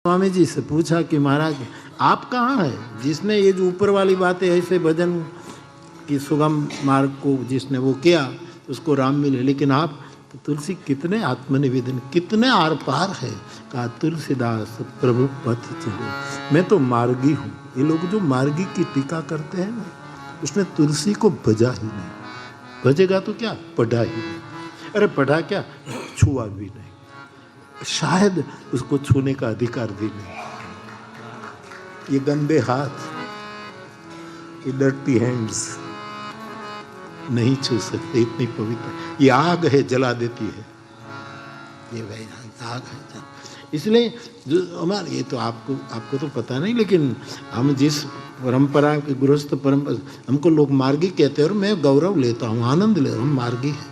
स्वामी जी से पूछा कि महाराज आप कहाँ हैं, जिसने ये जो ऊपर वाली बातें ऐसे भजन की सुगम मार्ग को जिसने वो किया उसको राम मिले, लेकिन आप तो तुलसी कितने आत्मनिवेदन कितने आर पार है। कहा तुलसीदास प्रभु पथ चले, मैं तो मार्गी हूँ। ये लोग जो मार्गी की टीका करते हैं ना, उसने तुलसी को भजा ही नहीं, भजेगा तो क्या पढ़ा ही नहीं। अरे पढ़ा क्या, छुआ भी नहीं, शायद उसको छूने का अधिकार भी नहीं। ये गंदे हाथ, ये डर्टी हैंड्स नहीं छू सकते, इतनी पवित्र। ये आग है, जला देती है, ये वही आग है। इसलिए जो हमारे, ये तो आपको तो पता नहीं, लेकिन हम जिस परंपरा की गृहस्थ परंपरा, हमको लोग मार्गी कहते हैं और मैं गौरव लेता हूँ, आनंद ले, हम मार्गी है,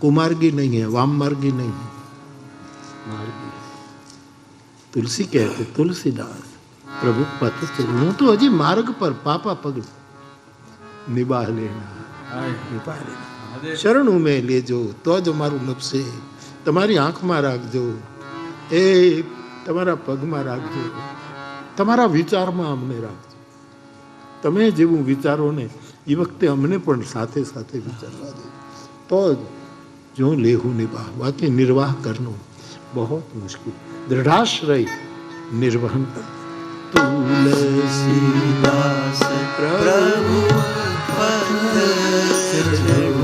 कुमार्गी नहीं है, वाम मार्गी नहीं है, मार्गी। तुलसी कहते तुलसीदास प्रभु पथ चलूं तो हजी मार्ग पर पापा पग निभा लेना, निभा लेना। शरणों में ले जो तो जो मारू लपसे, તમારી આંખમાં રાખજો, એ તમારા પગમાં રાખજો, તમારા વિચારમાં અમને રાખજો. તમે જેવું વિચારો ને એ વખતે અમને પણ સાથે સાથે વિચારવા દો, તો જો લેહું નિભાવ, બાકી નિર્વાહ કરનું बहुत मुश्किल. दृढ़ाश्रय निर्वहन कर. तुलसीदास प्रभु पथ चलो.